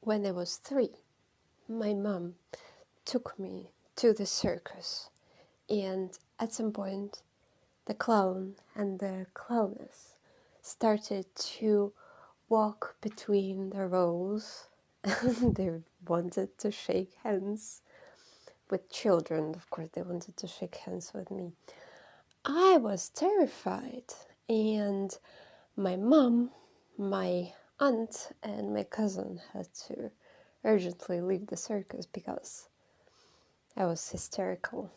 When I was 3, my mom took me to the circus, and at some point the clown and the clowness started to walk between the rows and they wanted to shake hands with children. Of course, they wanted to shake hands with me. I was terrified, and my mom, my aunt, and my cousin had to urgently leave the circus because I was hysterical.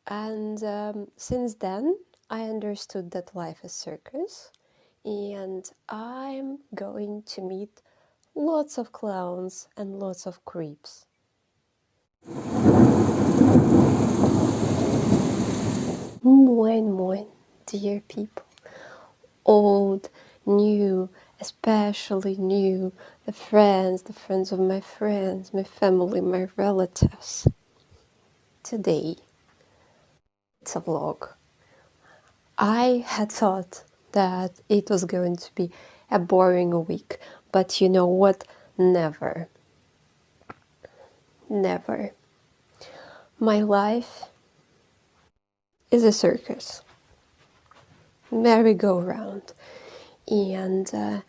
And since then, I understood that life is circus, and I'm going to meet lots of clowns and lots of creeps. Moin, moin, dear people. Old, new, especially new, the friends of my friends, my family, my relatives. Today, it's a vlog. I had thought that it was going to be a boring week, but you know what? Never. Never. My life is a circus. Merry-go-round. And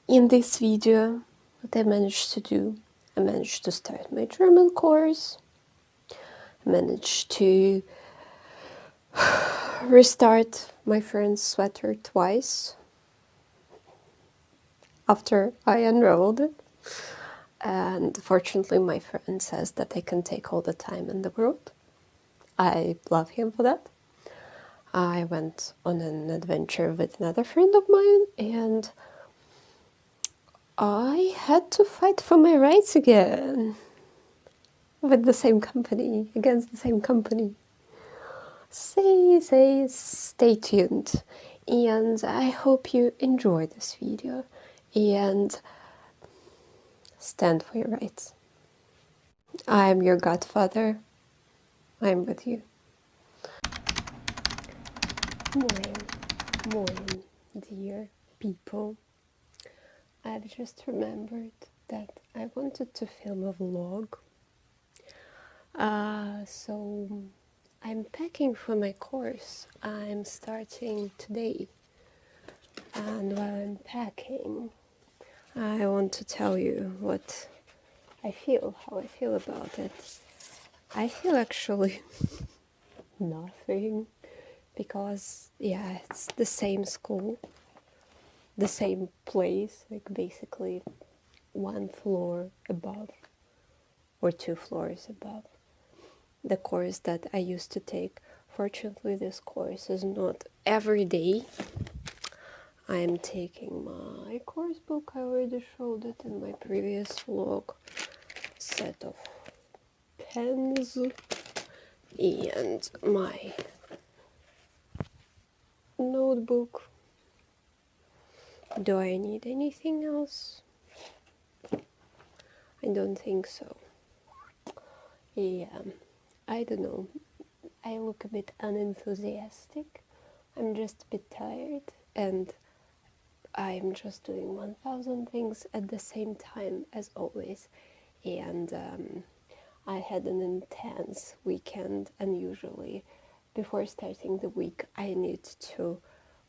in this video, what I managed to do, I managed to start my German course, I managed to restart my friend's sweater twice after I unrolled it. And fortunately, my friend says that I can take all the time in the world. I love him for that. I went on an adventure with another friend of mine, and I had to fight for my rights again with the same company, against the same company. Stay tuned, and I hope you enjoy this video and stand for your rights. I am your godfather. I'm with you. Moin, dear people. I've just remembered that I wanted to film a vlog. So I'm packing for my course. I'm starting today. And while I'm packing, I want to tell you what I feel, how I feel about it. I feel actually nothing, because yeah, it's the same school, the same place, like basically one floor above or 2 floors above the course that I used to take. Fortunately, this course is not every day. I am taking my course book. I already showed it in my previous vlog. Set of pens and my notebook. Do I need anything else? I don't think so. Yeah, I don't know. I look a bit unenthusiastic. I'm just a bit tired, and I'm just doing 1000 things at the same time as always. And I had an intense weekend, and usually before starting the week I need to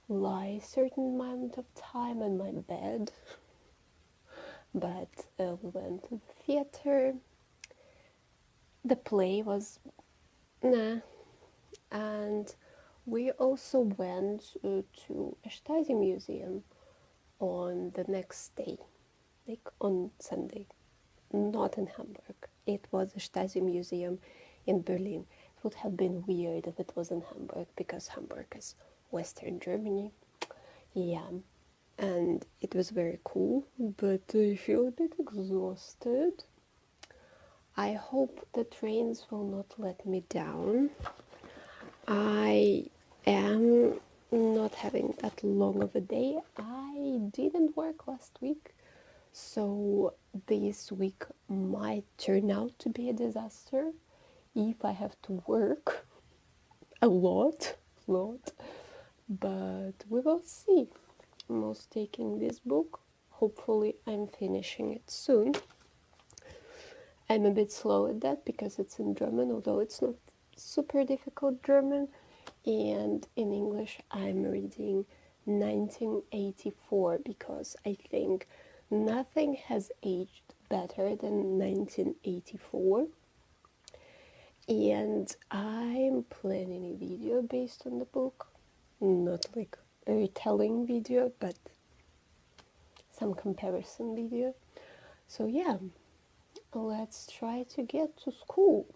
lie a certain amount of time in my bed. But we went to the theater. The play was nah, and we also went to a Stasi museum on the next day, like on Sunday. Not in Hamburg. It was a Stasi museum in Berlin. It would have been weird if it was in Hamburg, because Hamburg is Western Germany. Yeah, and it was very cool, but I feel a bit exhausted. I hope the trains will not let me down. I am not having that long of a day. I didn't work last week, so this week might turn out to be a disaster if I have to work a lot, but we will see. I'm also taking this book hopefully I'm finishing it soon. I'm a bit slow at that because it's in German, although it's not super difficult German. And in English, I'm reading 1984 because I think nothing has aged better than 1984. And I'm planning a video based on the book. Not like a retelling video, but some comparison video. So yeah, let's try to get to school.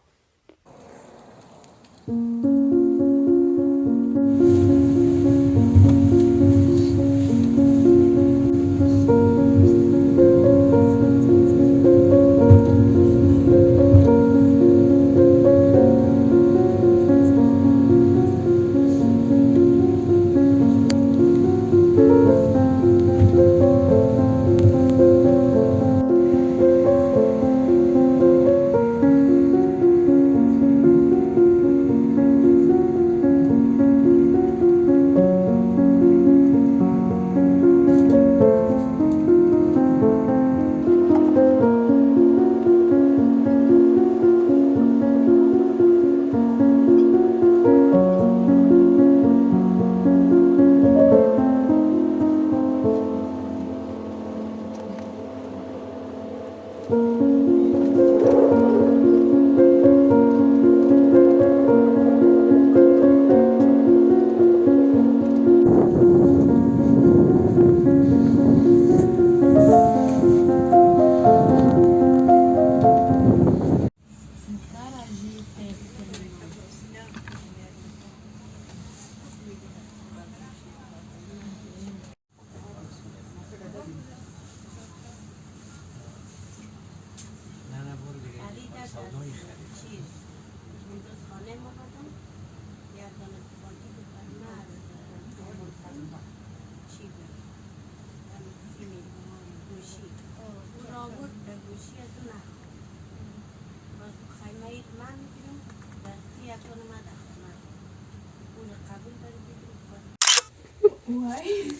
Why?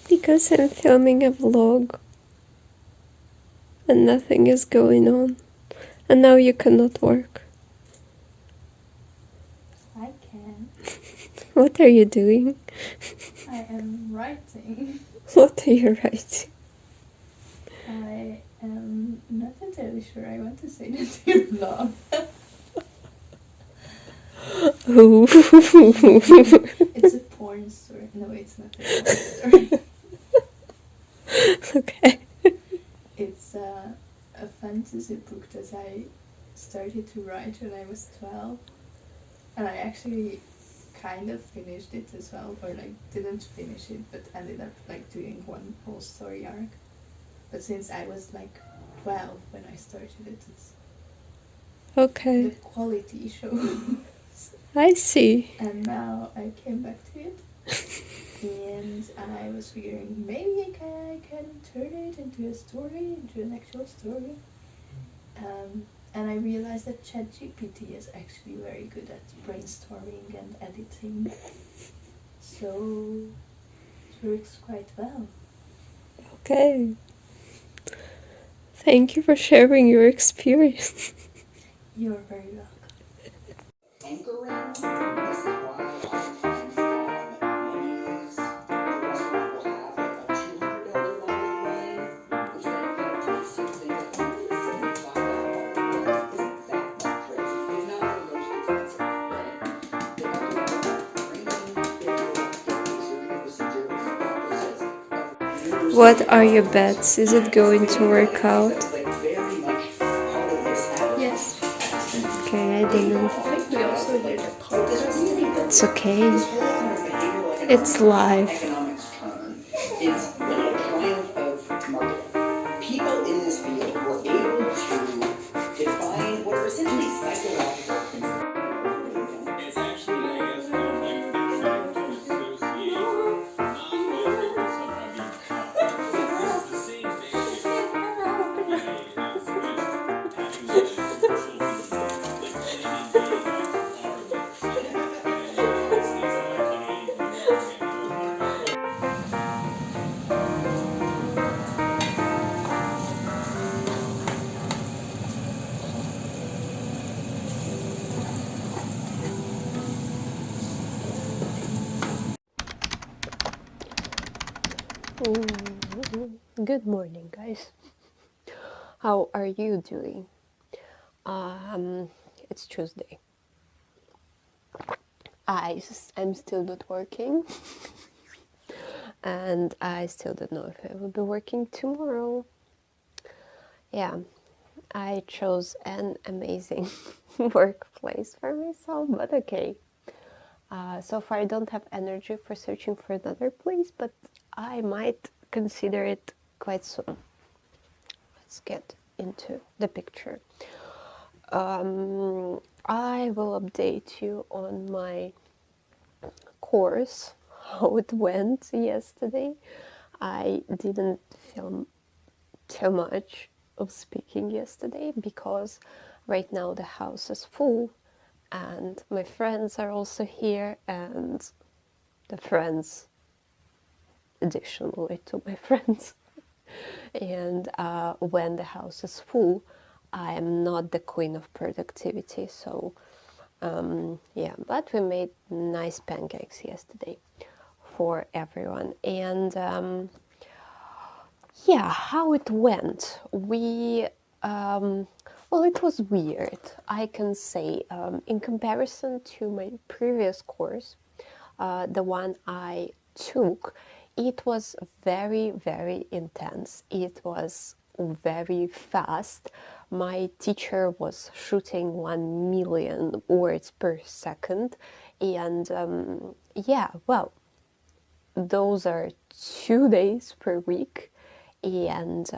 Because I'm filming a vlog and nothing is going on. And now you cannot work. I can. What are you doing? I am writing. What are you writing? I am not entirely sure I want to say that to your vlog. Ooh. It's a porn story. No, it's not a porn story. Okay. It's a fantasy book that I started to write when I was 12. And I actually kind of finished it as well. Or like didn't finish it, but ended up like doing one whole story arc. But since I was like 12 when I started it, it's Okay. the quality show. I see. And now I came back to it. And I was figuring maybe I can turn it into a story, into an actual story. And I realized that ChatGPT is actually very good at brainstorming and editing. So it works quite well. Okay. Thank you for sharing your experience. You're very welcome. Anchoring. This is why oftentimes on menus, the restaurant will have like a $200 wine lane, which then kind of makes you think that $75 wine isn't that much, right? It's not the most expensive, right? They also have training if you're getting a surgical procedure process of What are your bets? Is it going to work out? It's like very much part of this habit. Yes. Okay, I didn't. I think we also did a podcast. It's okay. It's live. Economics term is really a triumph of marketing. People in this field were able to define what are essentially psychological principles. It's actually, I guess, like trying to associate non-motoring with somebody. It's the same basic idea as just having the commercial like planning being a part of it. And it's like, hey, Good morning, guys. How are you doing? It's Tuesday. I'm still not working, and I still don't know if I will be working tomorrow. Yeah, I chose an amazing workplace for myself, but okay. So far, I don't have energy for searching for another place, but I might consider it quite soon. Let's get into the picture. I will update you on my course, how it went yesterday. I didn't film too much of speaking yesterday because right now the house is full and my friends are also here, and the friends additionally to my friends. And when the house is full, I am not the queen of productivity. So yeah, but we made nice pancakes yesterday for everyone. And yeah, how it went. Well, it was weird, I can say. In comparison to my previous course, the one I took, it was very, very intense. It was very fast. My teacher was shooting 1 million words per second. And yeah, well, those are 2 days per week. And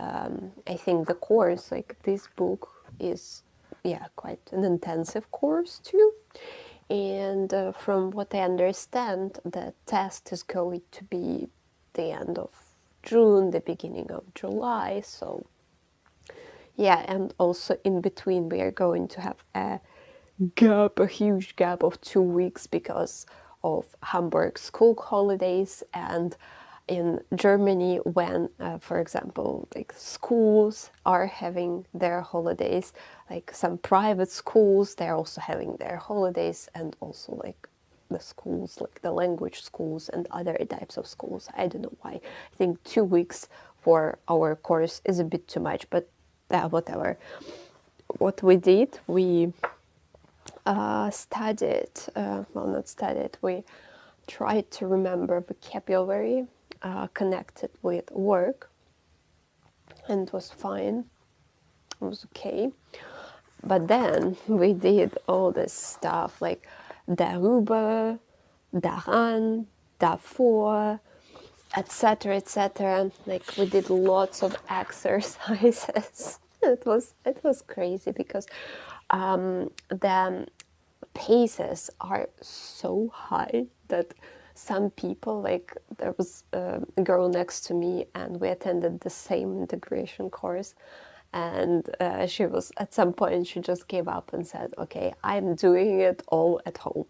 I think the course, like this book, is, yeah, quite an intensive course too. And from what I understand, the test is going to be the end of June, the beginning of July. So yeah, and also in between we are going to have a huge gap of 2 weeks because of Hamburg school holidays, and in Germany when, for example, like schools are having their holidays, like some private schools, they're also having their holidays, and also like the schools, like the language schools and other types of schools. I don't know why. I think 2 weeks for our course is a bit too much, but whatever. What we did, we studied, well, not studied, we tried to remember vocabulary connected with work, and it was fine, it was okay. But then we did all this stuff like darüber, daran, davor, etc., etc. Like we did lots of exercises. It was crazy because the paces are so high that some people, like there was a girl next to me and we attended the same integration course, and she was, at some point she just gave up and said, okay, I'm doing it all at home.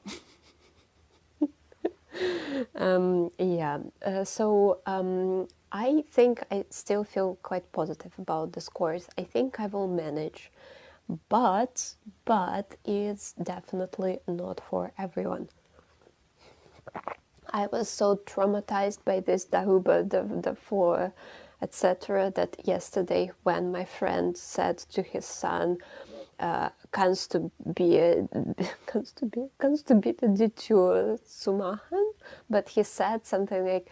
Yeah, so I think I still feel quite positive about this course. I think I will manage, but it's definitely not for everyone. I was so traumatized by this darüber, davor, etc., that yesterday when my friend said to his son, kannst du bitte die Tür zumachen? But he said something like,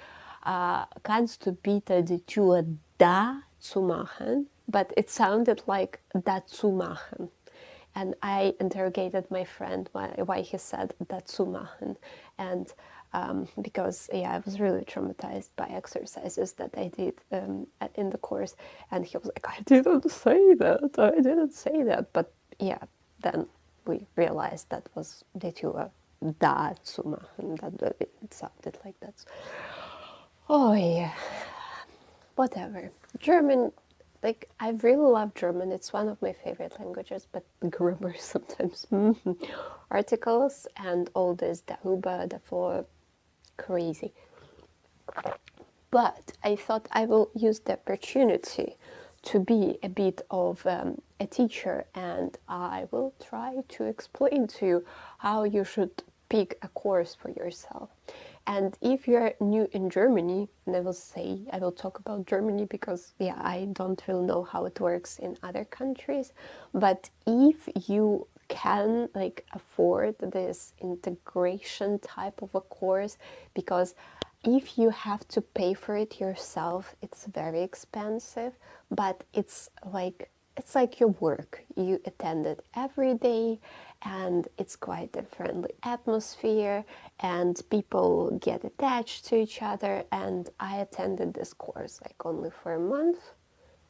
kannst du bitte die Tür da zumachen? But it sounded like dazu machen. And I interrogated my friend why he said dazu machen. And because, yeah, I was really traumatized by exercises that I did in the course. And he was like, I didn't say that. But yeah, then we realized that was die Tür da zu machen. That it sounded like that. Oh yeah, whatever. German, like, I really love German. It's one of my favorite languages, but grammar sometimes. Articles and all this darüber, davor, crazy. But I thought I will use the opportunity to be a bit of a teacher, and I will try to explain to you how you should pick a course for yourself. And if you're new in Germany, and I will talk about Germany because, yeah, I don't really know how it works in other countries. But if you can like afford this integration type of a course, because if you have to pay for it yourself, it's very expensive, but it's like your work. You attend it every day, and it's quite a friendly atmosphere, and people get attached to each other. And I attended this course like only for a month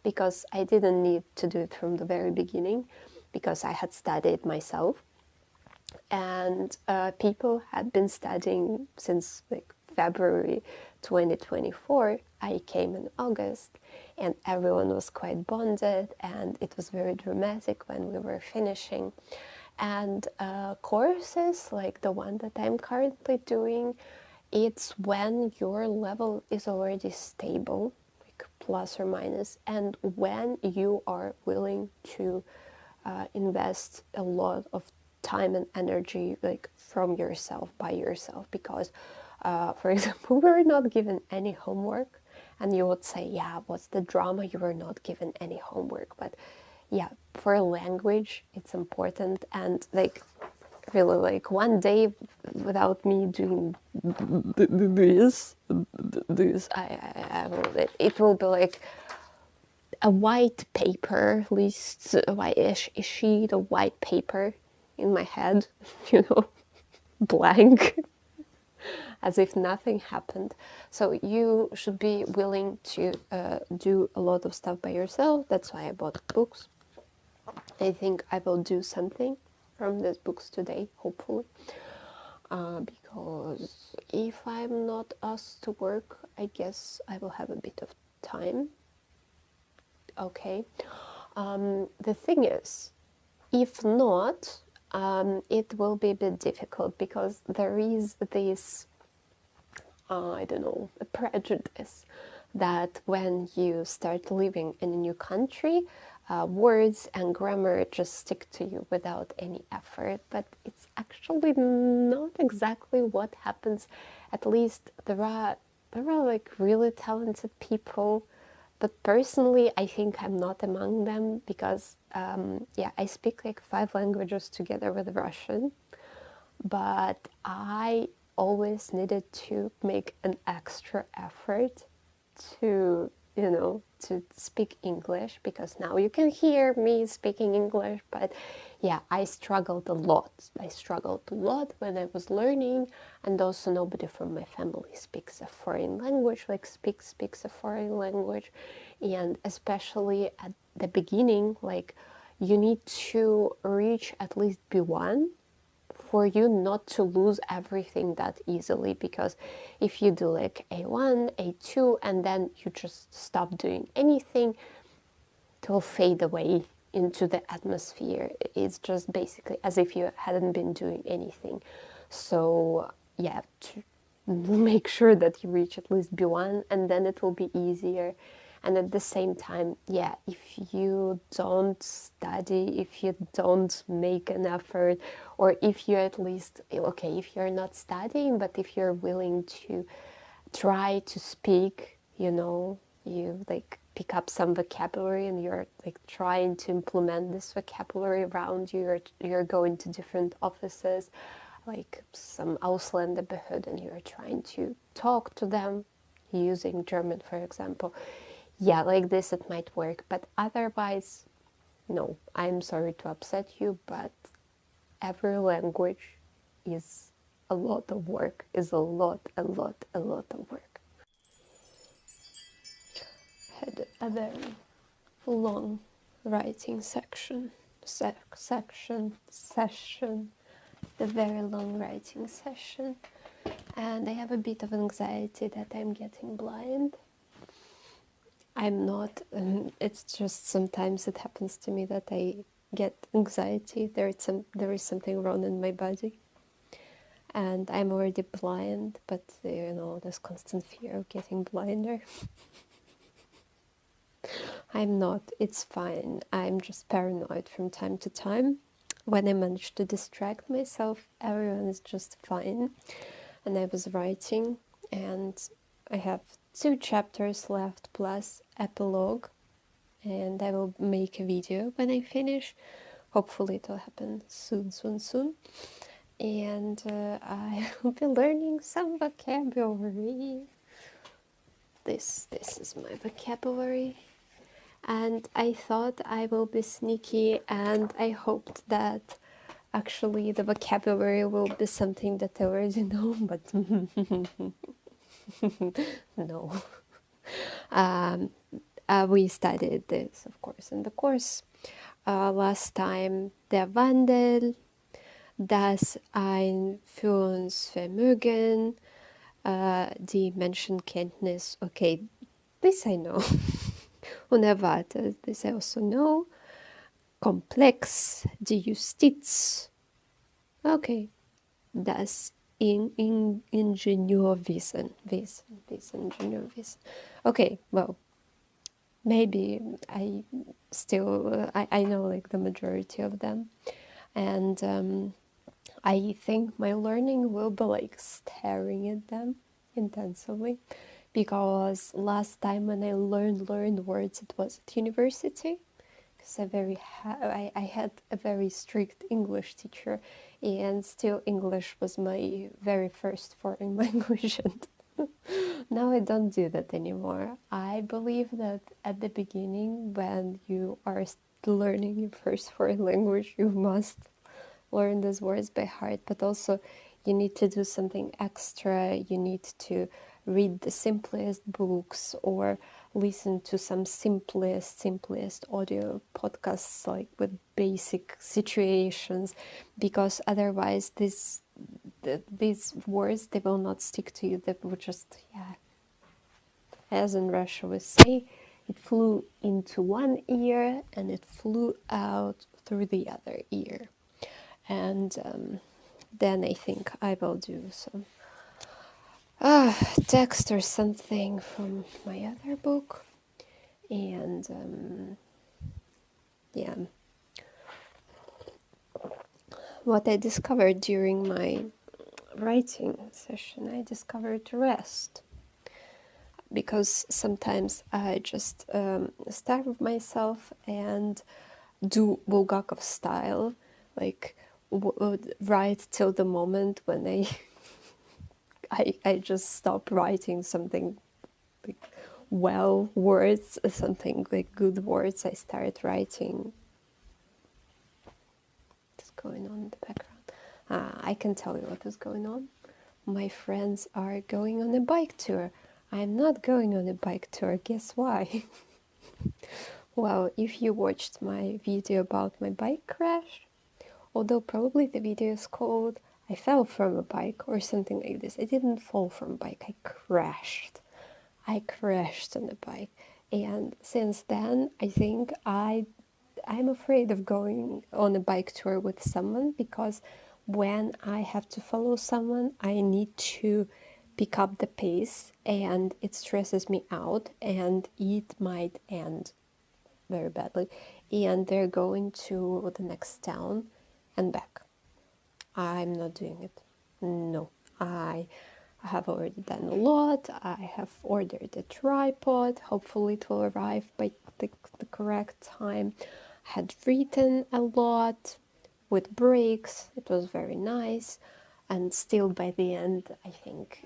because I didn't need to do it from the very beginning because I had studied myself, and people had been studying since like February 2024. I came in August, and everyone was quite bonded, and it was very dramatic when we were finishing. And courses like the one that I'm currently doing, it's when your level is already stable, like plus or minus, and when you are willing to invest a lot of time and energy, like from yourself, by yourself. Because for example, we were not given any homework, and you would say, yeah, what's the drama, you were not given any homework? But yeah, for language it's important. And like really, like one day without me doing this, I will, it will be like a white paper, at least a sheet of white paper in my head, blank, as if nothing happened. So you should be willing to do a lot of stuff by yourself. That's why I bought books. I think I will do something from these books today, hopefully. Because if I'm not asked to work, I guess I will have a bit of time. Okay. The thing is, if not, it will be a bit difficult because there is this, I don't know, a prejudice that when you start living in a new country, words and grammar just stick to you without any effort. But it's actually not exactly what happens. At least there are like really talented people, but personally I think I'm not among them because yeah, I speak like 5 languages together with Russian, but I always needed to make an extra effort to, to speak English, because now you can hear me speaking English. But yeah, I struggled a lot. When I was learning, and also nobody from my family speaks a foreign language, like speaks a foreign language. And especially at the beginning, like you need to reach at least B1 for you not to lose everything that easily. Because if you do like A1, A2, and then you just stop doing anything, it will fade away into the atmosphere. It's just basically as if you hadn't been doing anything. So yeah, to make sure that you reach at least B1, and then it will be easier. And at the same time, yeah, if you don't study, if you don't make an effort, or if you at least, okay, if you're not studying, but if you're willing to try to speak, you like pick up some vocabulary, and you're like trying to implement this vocabulary around you, you're going to different offices, like some Ausländerbehörden, and you're trying to talk to them using German, for example. Yeah, like this it might work, but otherwise, no. I'm sorry to upset you, but every language is a lot of work, is a lot of work. Had a very long writing session, a very long writing session, and I have a bit of anxiety that I'm getting blind. I'm not, it's just sometimes it happens to me that I get anxiety. There is something wrong in my body, and I'm already blind, but there's constant fear of getting blinder. I'm not, it's fine. I'm just paranoid from time to time. When I manage to distract myself, everyone is just fine. and I was writing, and I have 2 chapters left plus epilogue, and I will make a video when I finish. Hopefully it will happen soon. And I will be learning some vocabulary. This is my vocabulary. And I thought I will be sneaky, and I hoped that actually the vocabulary will be something that I already know, but no. We studied this, of course, in the course. Last time, der Wandel, das Einführungsvermögen, die Menschenkenntnis. Okay, this I know. Unerwartet, this I also know. Komplex, die Justiz. Okay, das Ingenieurwissen. Ingenieurwissen. Okay, well, maybe I still, I know like the majority of them. And I think my learning will be like staring at them intensively, because last time when I learned words, it was at university, because I had a very strict English teacher, and still English was my very first foreign language. And now I don't do that anymore. I believe that at the beginning, when you are learning your first foreign language, you must learn these words by heart, but also you need to do something extra. You need to read the simplest books or listen to some simplest audio podcasts, like with basic situations, because otherwise these words, they will not stick to you. They will just, as in Russia we say, it flew into one ear and it flew out through the other ear. And then I think I will do some text or something from my other book. And what I discovered during my writing session, I discovered rest. Because sometimes I just starve myself and do Bulgakov style, like write till the moment when I just stop writing something like words, something like good words. I start writing. What's going on in the background? I can tell you what is going on. My friends are going on a bike tour. I'm not going on a bike tour. Guess why? Well, if you watched my video about my bike crash, although probably the video is called I fell from a bike or something like this. I didn't fall from a bike, I crashed. I crashed on a bike. And since then, I think I'm afraid of going on a bike tour with someone, because when I have to follow someone, I need to pick up the pace, and it stresses me out, and it might end very badly. And they're going to the next town and back. I'm not doing it. No, I have already done a lot. I have ordered a tripod. Hopefully it will arrive by the correct time. I had written a lot with breaks. It was very nice. And still by the end, I think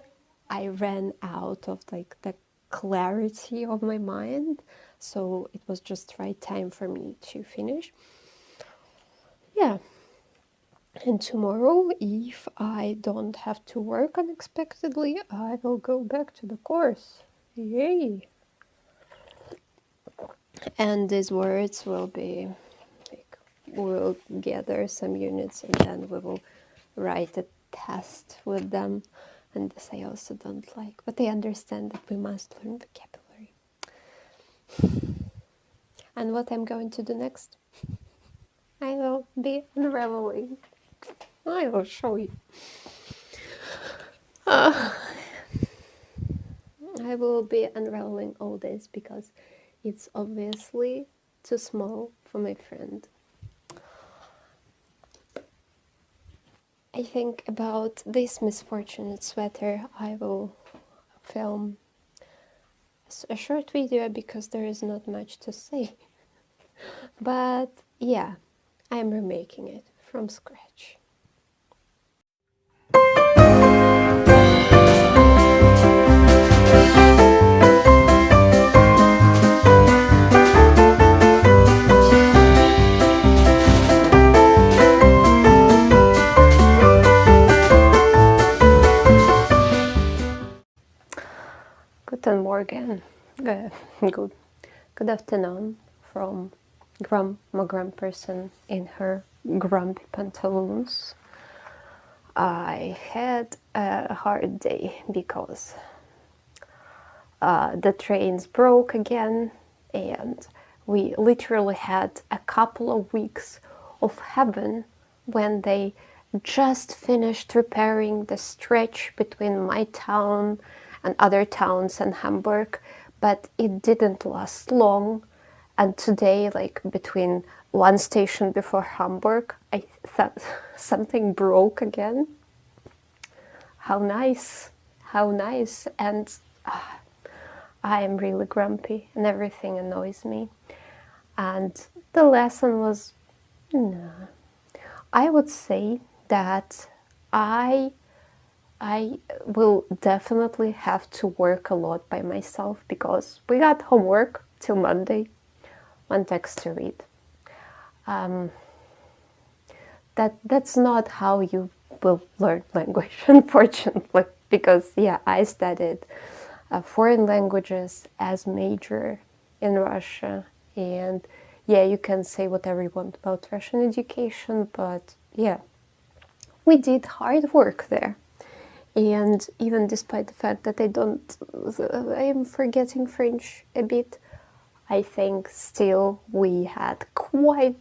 I ran out of like the clarity of my mind. So it was just right time for me to finish. Yeah. And tomorrow, if I don't have to work unexpectedly, I will go back to the course. Yay! And these words will be, like, we'll gather some units and then we will write a test with them. And this I also don't like, but I understand that we must learn vocabulary. And what I'm going to do next? I will be unraveling. I will show you. I will be unraveling all this because it's obviously too small for my friend. I think about this misfortunate sweater, I will film a short video because there is not much to say. But yeah, I'm remaking it from scratch. Guten Morgen. Good afternoon from my grandperson in her grumpy pantaloons. I had a hard day because the trains broke again, and we literally had a couple of weeks of heaven when they just finished repairing the stretch between my town and other towns in Hamburg, but it didn't last long. And today, like between one station before Hamburg, I thought something broke again. How nice, how nice. And I am really grumpy and everything annoys me. And the lesson was, no. I would say that I will definitely have to work a lot by myself because we got homework till Monday, one text to read. That's not how you will learn language, unfortunately, because yeah, I studied foreign languages as major in Russia, and yeah, you can say whatever you want about Russian education, but yeah, we did hard work there. And even despite the fact that I am forgetting French a bit, I think still we had quite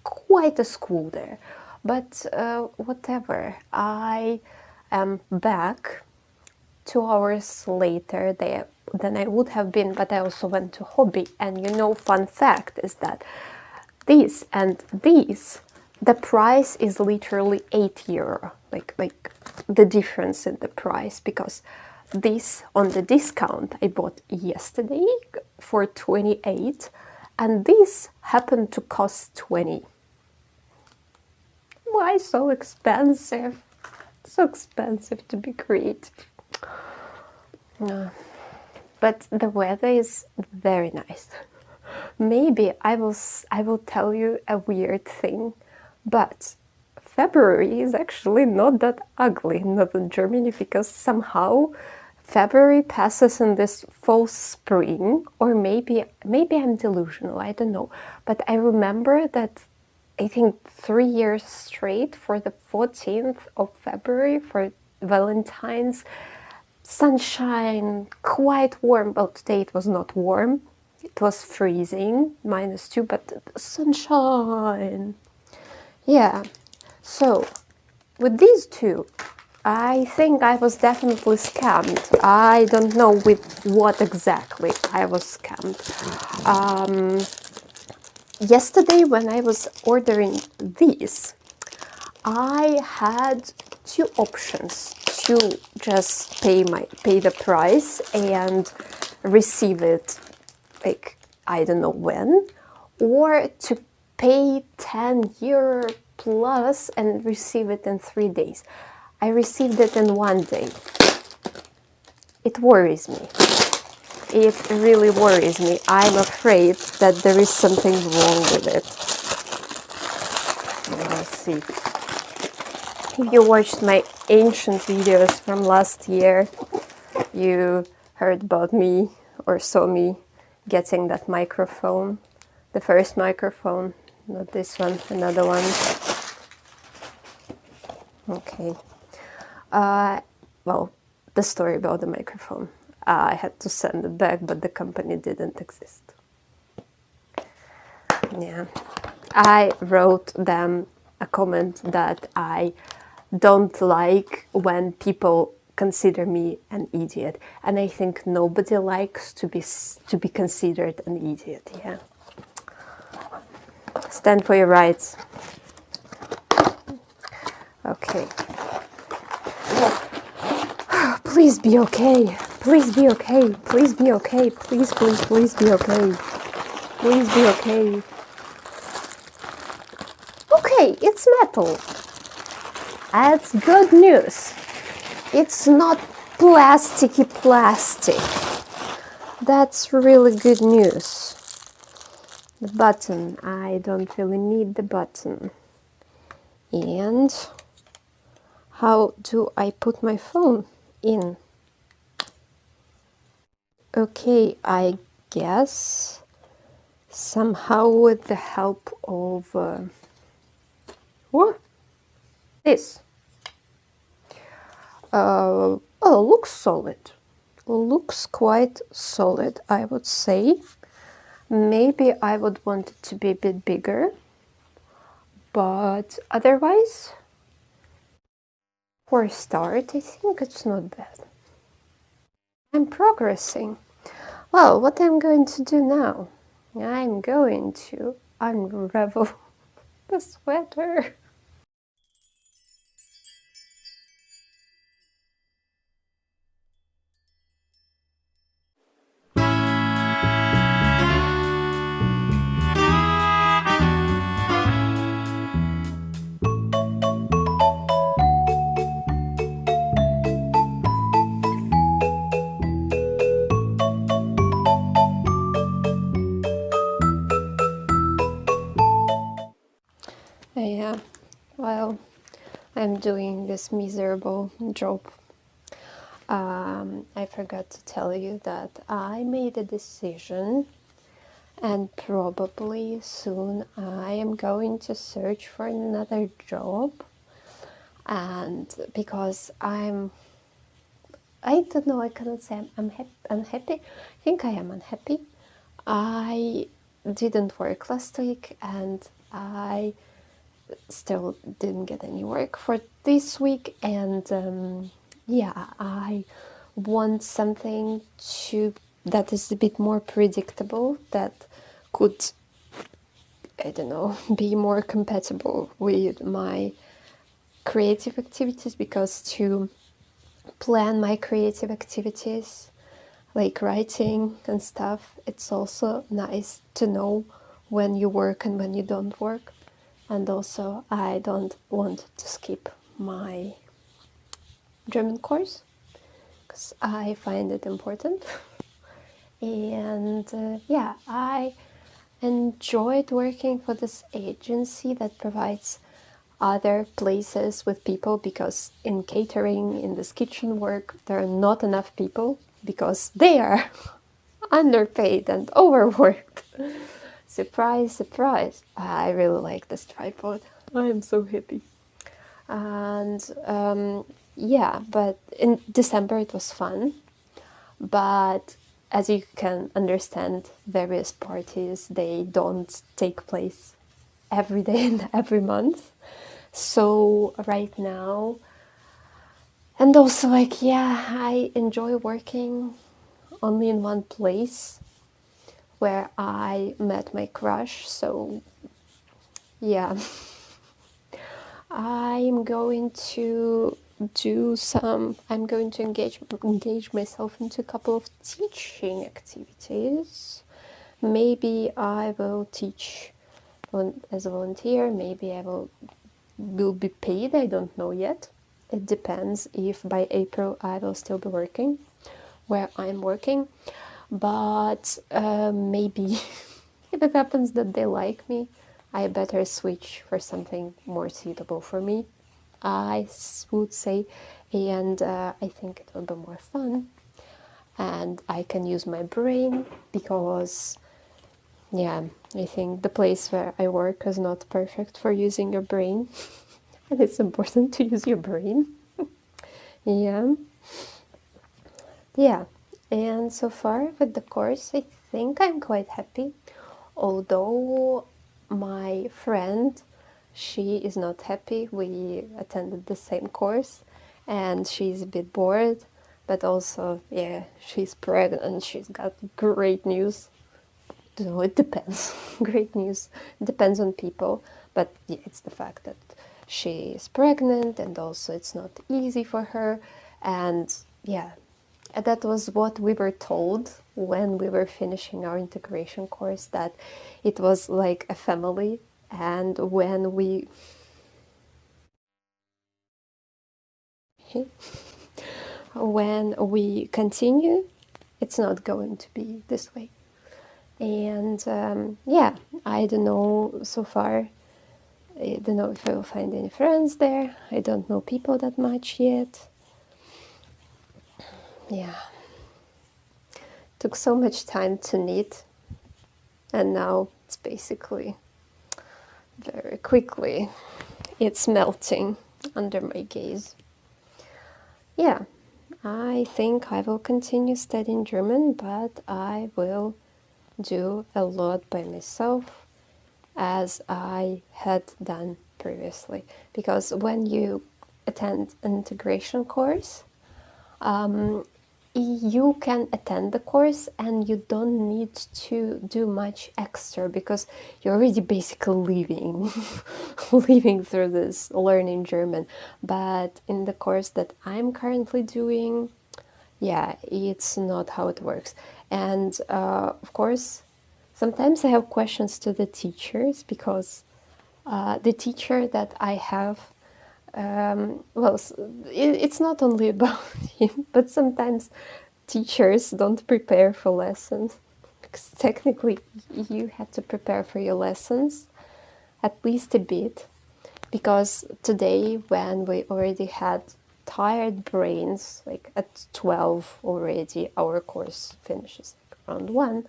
a school there. But whatever, I am back 2 hours later than I would have been, but I also went to hobby. And you know, fun fact is that these and these, the price is literally €8, like the difference in the price, because this on the discount I bought yesterday for 28, and this happened to cost 20. Why so expensive? So expensive to be creative. But the weather is very nice. Maybe I will tell you a weird thing, but February is actually not that ugly, not in Germany, because somehow February passes in this false spring, or maybe I'm delusional, I don't know. But I remember that I think 3 years straight, for the 14th of February, for Valentine's, sunshine, quite warm. Well, today it was not warm. It was freezing, -2, but sunshine. Yeah, so with these two, I think I was definitely scammed. I don't know with what exactly I was scammed. Yesterday when I was ordering these, I had two options: to just pay the price and receive it, like, I don't know when, or to pay €10 plus and receive it in 3 days. I received it in 1 day. It worries me. It really worries me. I'm afraid that there is something wrong with it. Let's see. If you watched my ancient videos from last year, you heard about me or saw me getting that microphone. The first microphone, not this one, another one. Okay. Well, the story about the microphone. I had to send it back, but the company didn't exist. Yeah. I wrote them a comment that I don't like when people consider me an idiot, and I think nobody likes to be considered an idiot. Yeah. Stand for your rights. okay. Please be okay. Please be okay. Please be okay. Please, please, please be okay. Please be okay. Okay, it's metal. That's good news. It's not plasticky plastic. That's really good news. The button. I don't really need the button. And how do I put my phone in? Okay, I guess somehow with the help of what? This. Oh, looks solid. Looks quite solid, I would say. Maybe I would want it to be a bit bigger, but otherwise, for a start, I think it's not bad. I'm progressing. Well, what I'm going to do now, I'm going to unravel the sweater. Yeah, well, I'm doing this miserable job. I forgot to tell you that I made a decision, and probably soon I am going to search for another job. And because I don't know, I cannot say I'm unhappy. I think I am unhappy. I didn't work last week, and I still didn't get any work for this week, and yeah, I want something that is a bit more predictable, that could, I don't know, be more compatible with my creative activities, because to plan my creative activities like writing and stuff, it's also nice to know when you work and when you don't work. And also, I don't want to skip my German course because I find it important. And yeah, I enjoyed working for this agency that provides other places with people, because in catering, in this kitchen work, there are not enough people because they are underpaid and overworked. Surprise, surprise. I really like this tripod. I am so happy. And yeah, but in December it was fun. But as you can understand, various parties, they don't take place every day and every month. So right now, and also like, yeah, I enjoy working only in one place where I met my crush. So yeah, I'm going to engage myself into a couple of teaching activities. Maybe I will teach as a volunteer, maybe I will be paid, I don't know yet. It depends if by April I will still be working where I'm working. But maybe if it happens that they like me, I better switch for something more suitable for me, I would say. And I think it will be more fun. And I can use my brain, because, yeah, I think the place where I work is not perfect for using your brain. And it's important to use your brain. Yeah. Yeah. And so far with the course, I think I'm quite happy. Although my friend, she is not happy. We attended the same course and she's a bit bored, but also, yeah, she's pregnant. She's got great news. So it depends. Great news. It depends on people. But yeah, it's the fact that she is pregnant, and also it's not easy for her. And yeah, that was what we were told when we were finishing our integration course, that it was like a family. And when we continue, it's not going to be this way. And yeah, I don't know so far. I don't know if I will find any friends there. I don't know people that much yet. Yeah. Took so much time to knit, and now it's basically very quickly it's melting under my gaze. Yeah, I think I will continue studying German, but I will do a lot by myself as I had done previously. Because when you attend an integration course, you can attend the course and you don't need to do much extra, because you're already basically living through this learning German. But in the course that I'm currently doing, yeah, it's not how it works. And of course, sometimes I have questions to the teachers, because the teacher that I have, well, it's not only about him, but sometimes teachers don't prepare for lessons, because technically you have to prepare for your lessons at least a bit, because today, when we already had tired brains, like at 12 already, our course finishes around 1,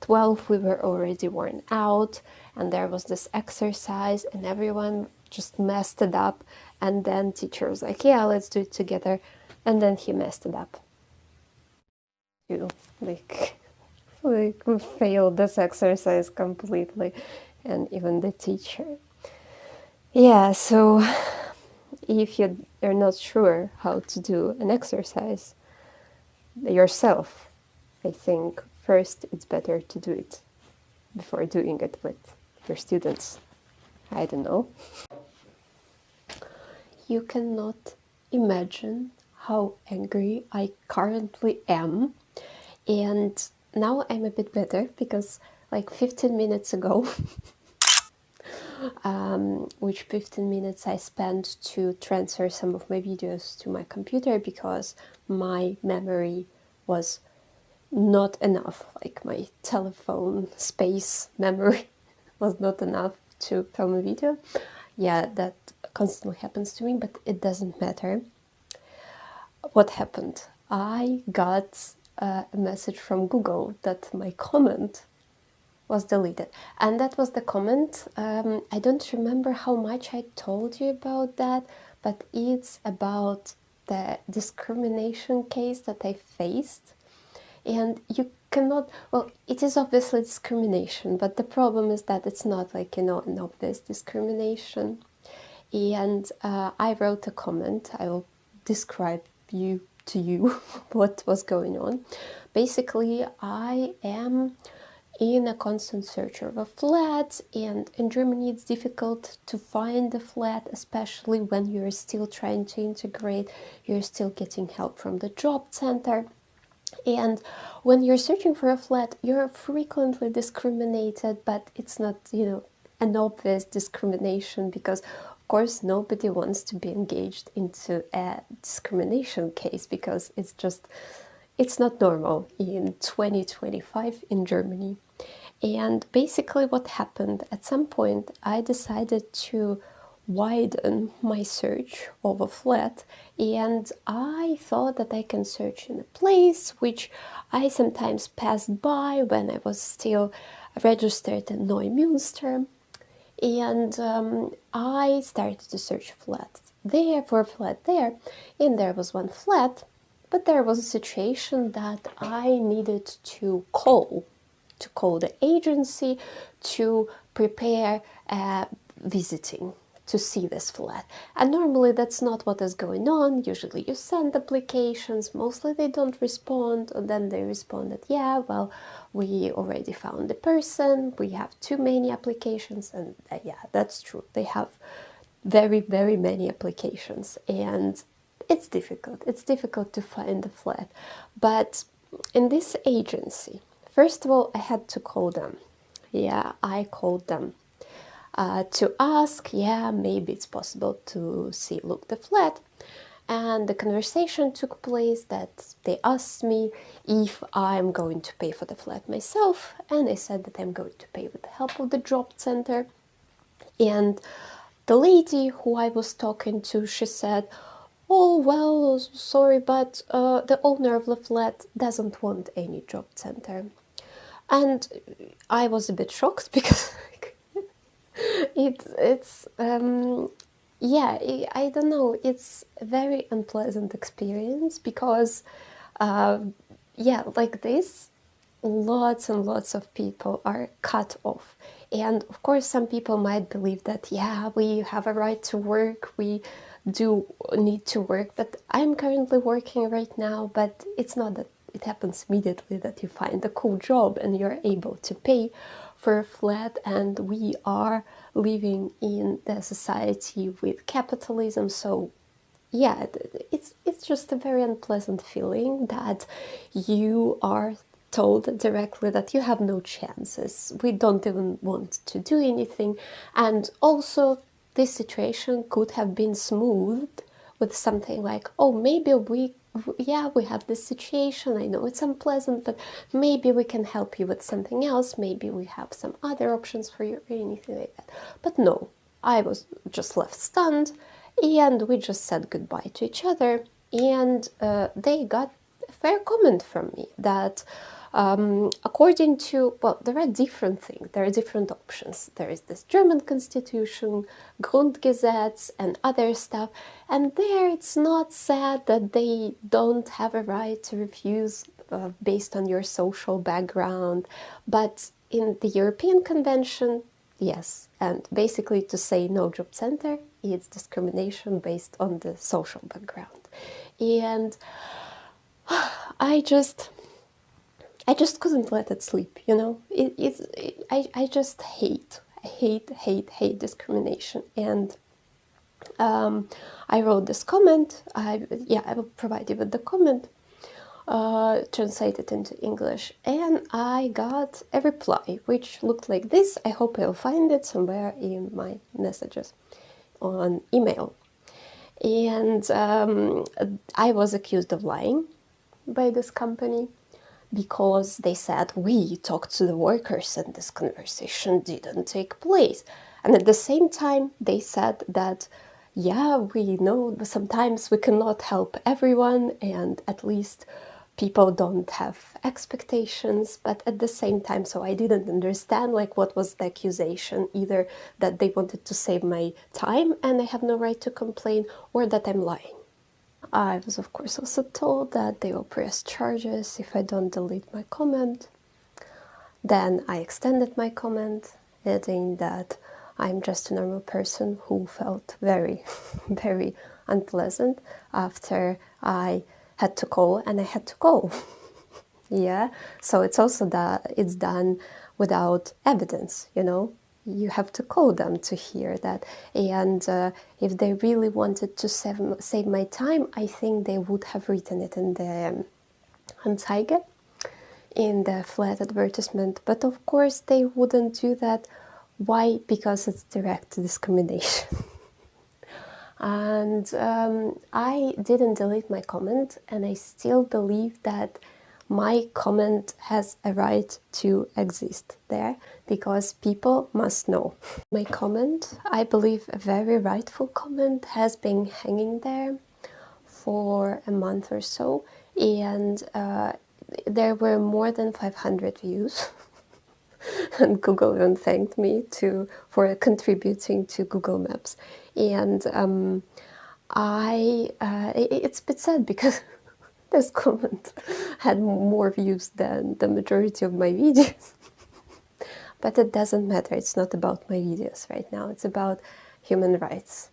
12 we were already worn out, and there was this exercise and everyone just messed it up, and then teacher was like, yeah, let's do it together, and then he messed it up too. Like we failed this exercise completely, and even the teacher. Yeah, so if you are not sure how to do an exercise yourself, I think first it's better to do it before doing it with your students. I don't know. You cannot imagine how angry I currently am. And now I'm a bit better, because like 15 minutes ago, which 15 minutes I spent to transfer some of my videos to my computer, because my memory was not enough, like my telephone space memory was not enough to film a video. Yeah, that constantly happens to me, but it doesn't matter. What happened? I got a message from Google that my comment was deleted, and that was the comment. I don't remember how much I told you about that, but it's about the discrimination case that I faced. And you cannot, well, it is obviously discrimination, but the problem is that it's not like, an obvious discrimination. And I wrote a comment. I will describe to you what was going on. Basically, I am in a constant search of a flat, and in Germany it's difficult to find a flat, especially when you're still trying to integrate, you're still getting help from the job center. And when you're searching for a flat, you're frequently discriminated, but it's not, an obvious discrimination, because of course nobody wants to be engaged into a discrimination case, because it's not normal in 2025 in Germany. And basically what happened, at some point I decided to widen my search of a flat, and I thought that I can search in a place which I sometimes passed by when I was still registered in Neumünster. And I started to search for a flat there, and there was one flat, but there was a situation that I needed to call the agency to prepare visiting to see this flat. And normally that's not what is going on. Usually you send applications, mostly they don't respond, and then they respond that, yeah, well, we already found the person, we have too many applications. And yeah, that's true. They have very, very many applications, and it's difficult. It's difficult to find a flat. But in this agency, first of all, I had to call them. Yeah, I called them to ask, yeah, maybe it's possible to see, look the flat. And the conversation took place that they asked me if I'm going to pay for the flat myself, and I said that I'm going to pay with the help of the job center. And the lady who I was talking to, she said, oh, well, sorry, but the owner of the flat doesn't want any job center. And I was a bit shocked because it's yeah, I don't know, it's a very unpleasant experience because yeah, like this, lots and lots of people are cut off. And of course, some people might believe that, yeah, we have a right to work, we do need to work, but I'm currently working right now, but it's not that it happens immediately that you find a cool job and you're able to pay for a flat. And we are living in the society with capitalism, so yeah, it's just a very unpleasant feeling that you are told directly that you have no chances. We don't even want to do anything. And also, this situation could have been smoothed with something like, oh, maybe we have this situation, I know it's unpleasant, but maybe we can help you with something else, maybe we have some other options for you, or anything like that. But no, I was just left stunned, and we just said goodbye to each other, and they got a fair comment from me that according to, well, there are different things, there are different options. There is this German constitution, Grundgesetz, and other stuff, and there it's not said that they don't have a right to refuse based on your social background, but in the European Convention, yes, and basically to say no job center, it's discrimination based on the social background. And I just couldn't let it sleep, you know. I just hate discrimination. And I wrote this comment. I will provide you with the comment, translated into English, and I got a reply which looked like this. I hope I'll find it somewhere in my messages on email. And I was accused of lying by this company, because they said we talked to the workers and this conversation didn't take place. And at the same time, they said that, yeah, we know sometimes we cannot help everyone, and at least people don't have expectations. But at the same time, so I didn't understand like what was the accusation, either that they wanted to save my time and I have no right to complain, or that I'm lying. I was of course also told that they will press charges if I don't delete my comment. Then I extended my comment, adding that I'm just a normal person who felt very, very unpleasant after I had to call, and I had to call. Yeah, so it's also that it's done without evidence, you know. You have to call them to hear that. And if they really wanted to save my time, I think they would have written it in the Anzeige, in the flat advertisement. But of course they wouldn't do that. Why? Because it's direct discrimination. And I didn't delete my comment, and I still believe that my comment has a right to exist there, because people must know. My comment, I believe a very rightful comment, has been hanging there for a month or so, and there were more than 500 views. And Google even thanked me for contributing to Google Maps. And it's a bit sad because this comment had more views than the majority of my videos. But it doesn't matter, it's not about my videos right now, it's about human rights,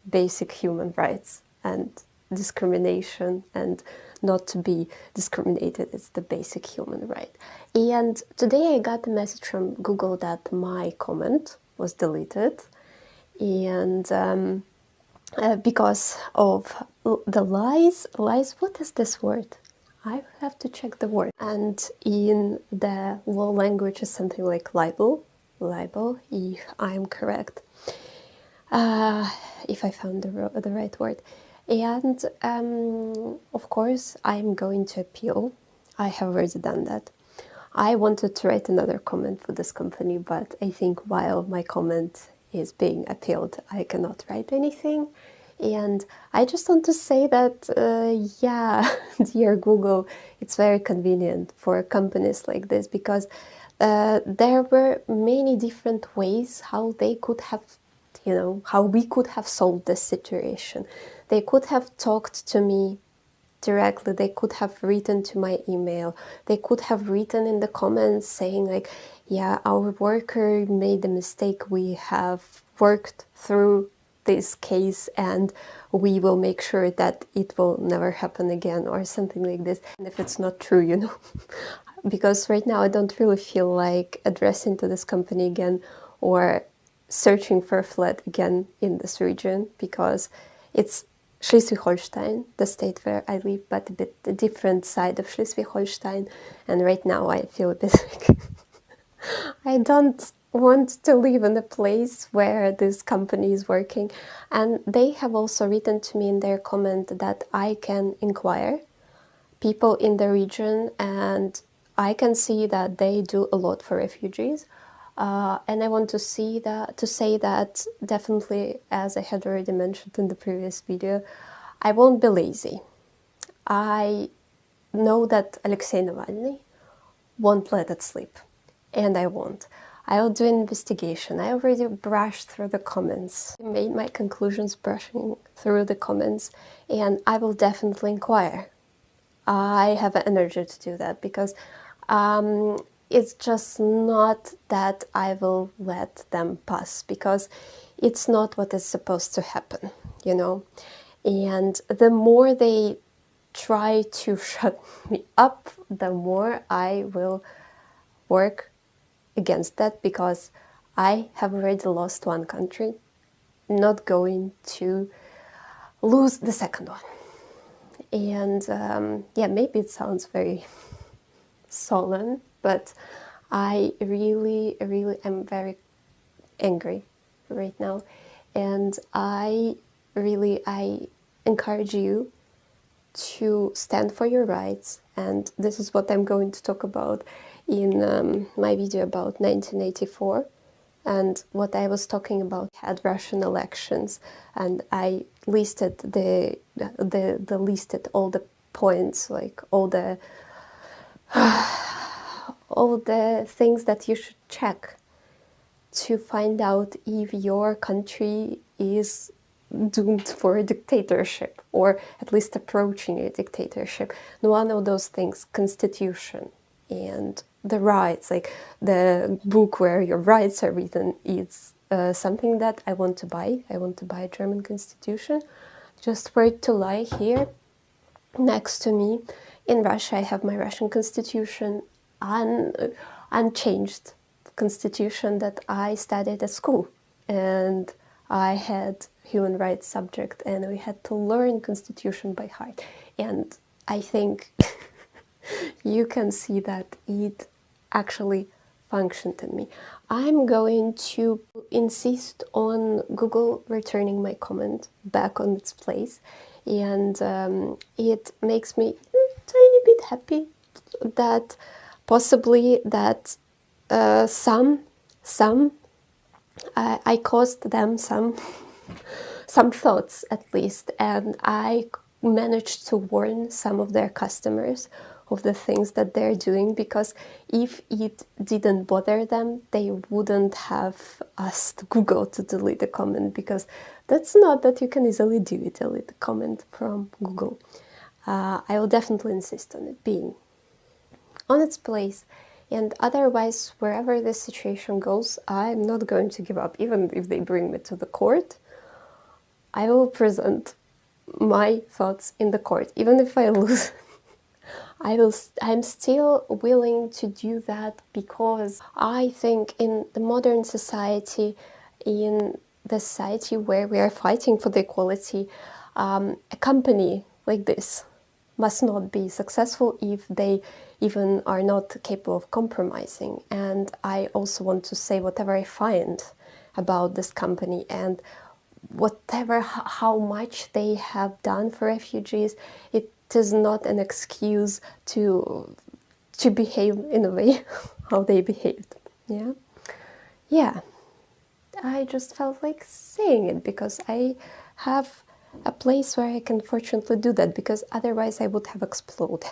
basic human rights, and discrimination, and not to be discriminated is the basic human right. And today I got a message from Google that my comment was deleted, and because of the lies, what is this word? I have to check the word. And in the law language is something like libel, if I'm correct, if I found the right word. And of course, I'm going to appeal. I have already done that. I wanted to write another comment for this company, but I think while my comment is being appealed, I cannot write anything. And I just want to say that, yeah, dear Google, it's very convenient for companies like this, because there were many different ways how they could have, how we could have solved this situation. They could have talked to me directly. They could have written to my email. They could have written in the comments saying like, yeah, our worker made a mistake. We have worked through this case and we will make sure that it will never happen again, or something like this. And if it's not true, because right now I don't really feel like addressing to this company again or searching for a flat again in this region, because it's Schleswig-Holstein, the state where I live, but a bit the different side of Schleswig-Holstein. And right now I feel a bit like I don't want to live in a place where this company is working. And they have also written to me in their comment that I can inquire people in the region, and I can see that they do a lot for refugees. And I want to say that definitely, as I had already mentioned in the previous video, I won't be lazy. I know that Alexei Navalny won't let it slip, and I won't. I'll do an investigation. I already brushed through the comments, made my conclusions brushing through the comments, and I will definitely inquire. I have energy to do that, because it's just not that I will let them pass, because it's not what is supposed to happen, And the more they try to shut me up, the more I will work against that, because I have already lost one country, not going to lose the second one. And yeah, maybe it sounds very solemn, but I really am very angry right now, and I encourage you to stand for your rights. And this is what I'm going to talk about in my video about 1984, and what I was talking about had Russian elections, and I listed listed all the points, like all the things that you should check to find out if your country is doomed for a dictatorship, or at least approaching a dictatorship. And one of those things, constitution and the rights, like the book where your rights are written, it's something that I want to buy. I want to buy a German constitution, just for it to lie here next to me. In Russia, I have my Russian constitution, unchanged constitution that I studied at school, and I had human rights subject, and we had to learn constitution by heart. And I think you can see that it actually functioned in me. I'm going to insist on Google returning my comment back on its place, and it makes me a tiny bit happy that possibly that I caused them some thoughts at least, and I managed to warn some of their customers of the things that they're doing, because if it didn't bother them, they wouldn't have asked Google to delete the comment, because that's not that you can easily delete the comment from Google. I will definitely insist on it being on its place, and otherwise, wherever this situation goes, I'm not going to give up. Even if they bring me to the court, I will present my thoughts in the court. Even if I lose, I'm still willing to do that, because I think in the modern society, in the society where we are fighting for the equality, a company like this must not be successful if they even are not capable of compromising. And I also want to say whatever I find about this company and whatever, how much they have done for refugees, it is not an excuse to behave in a way how they behaved. Yeah, I just felt like saying it because I have a place where I can fortunately do that, because otherwise I would have exploded.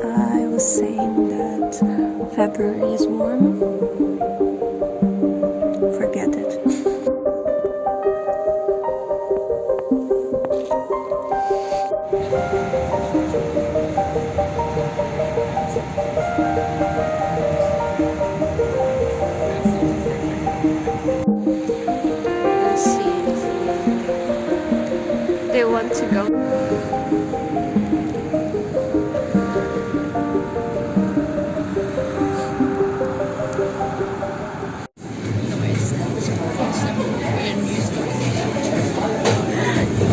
I was saying that February is warm. Forget it. Let's see. They want to go.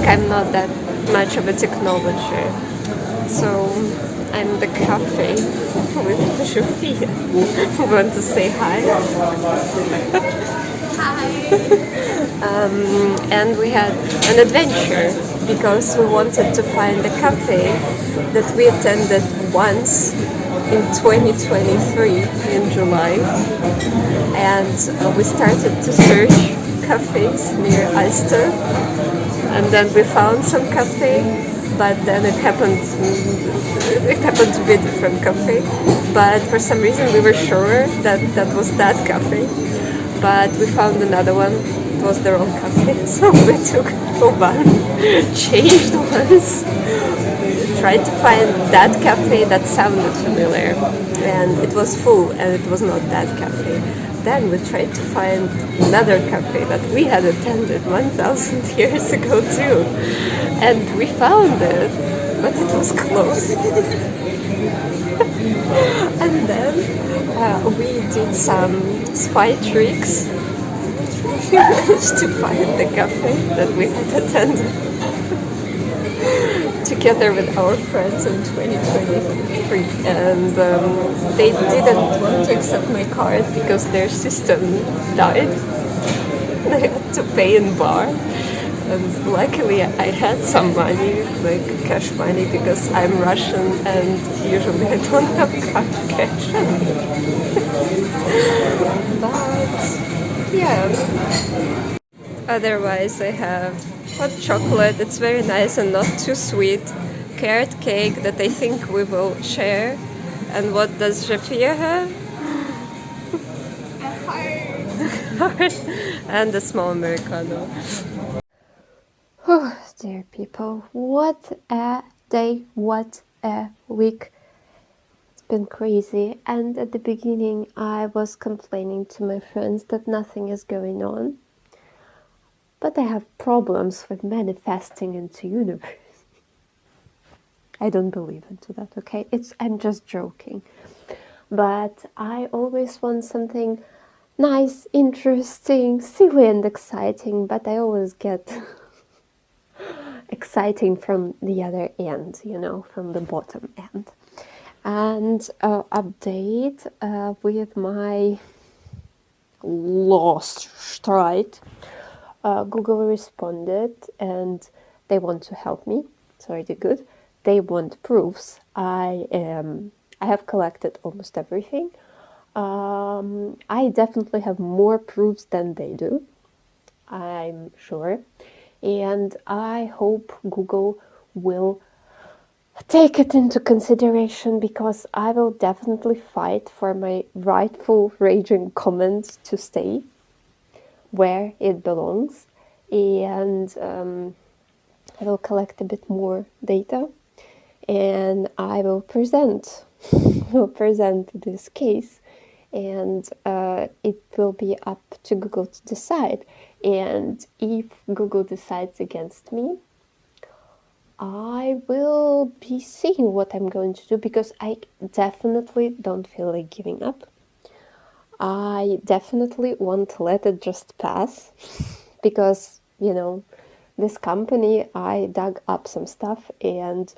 I'm not that much of a technology, so I'm the cafe with Sophia. Want to say hi? Hi! And we had an adventure because we wanted to find a cafe that we attended once in 2023 in July, and we started to search cafes near Ulster, and then we found some cafe, but then it happened to be a different cafe, but for some reason we were sure that that was that cafe, but we found another one. It was the wrong cafe, so we took a one, changed once, tried to find that cafe that sounded familiar, and it was full, and it was not that cafe. Then we tried to find another cafe that we had attended 1,000 years ago too, and we found it, but it was closed. And then we did some spy tricks. We managed to find the cafe that we had attended together with our friends in 2023, and they didn't want to accept my card because their system died. They had to pay in bar, and luckily I had some money, like cash money, because I'm Russian and usually I don't have cash. But yeah, otherwise I have hot chocolate. It's very nice and not too sweet. Carrot cake that I think we will share. And what does Jafia have? A heart! And a small Americano. Oh, dear people, what a day, what a week. It's been crazy. And at the beginning I was complaining to my friends that nothing is going on. But I have problems with manifesting into universe. I don't believe into that, okay? I'm just joking. But I always want something nice, interesting, silly and exciting, but I always get exciting from the other end, from the bottom end. And update with my lost stride. Google responded and they want to help me. It's already good. They want proofs. I have collected almost everything. I definitely have more proofs than they do, I'm sure. And I hope Google will take it into consideration, because I will definitely fight for my rightful raging comments to stay where it belongs, and I will collect a bit more data, and I will present this case, and it will be up to Google to decide. And if Google decides against me, I will be seeing what I'm going to do, because I definitely don't feel like giving up. I definitely won't let it just pass, because, this company, I dug up some stuff, and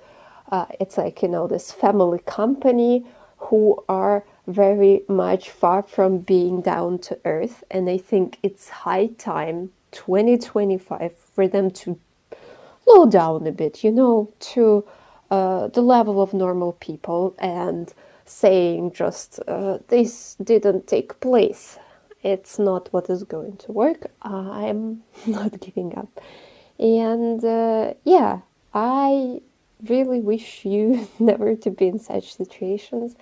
it's like, this family company who are very much far from being down to earth. And I think it's high time, 2025, for them to slow down a bit, to the level of normal people, and saying just, this didn't take place. It's not what is going to work. I'm not giving up. And yeah, I really wish you never to be in such situations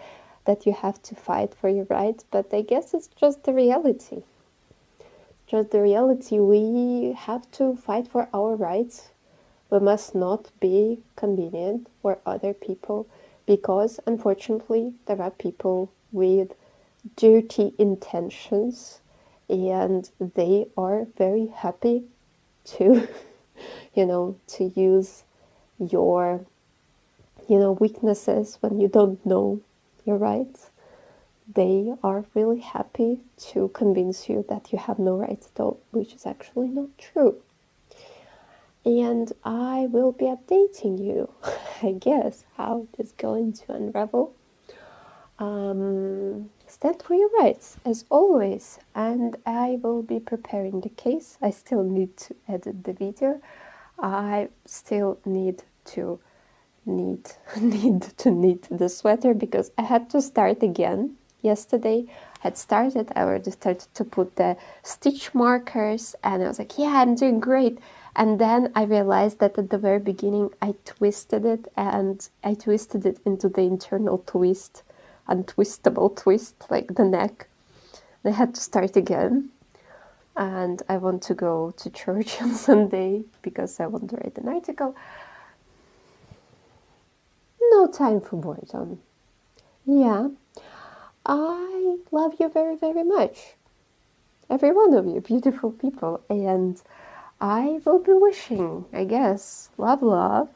that you have to fight for your rights, but I guess it's just the reality. Just the reality. We have to fight for our rights. We must not be convenient for other people, because unfortunately there are people with dirty intentions, and they are very happy to to use your weaknesses when you don't know your rights. They are really happy to convince you that you have no rights at all, which is actually not true. And I will be updating you, I guess, how it is going to unravel. Stand for your rights, as always, and I will be preparing the case. I still need to edit the video. I still need to knit the sweater, because I had to start again yesterday. I already started to put the stitch markers, and I was like, yeah, I'm doing great. And then I realized that at the very beginning I twisted it, and I twisted it into the internal twist, untwistable twist, like the neck. And I had to start again. And I want to go to church on Sunday because I want to write an article. No time for boredom. Yeah, I love you very, very much. Every one of you, beautiful people. And I will be wishing, I guess, love, love,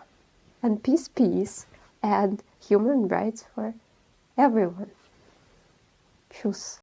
and peace, peace, and human rights for everyone. Tschüss.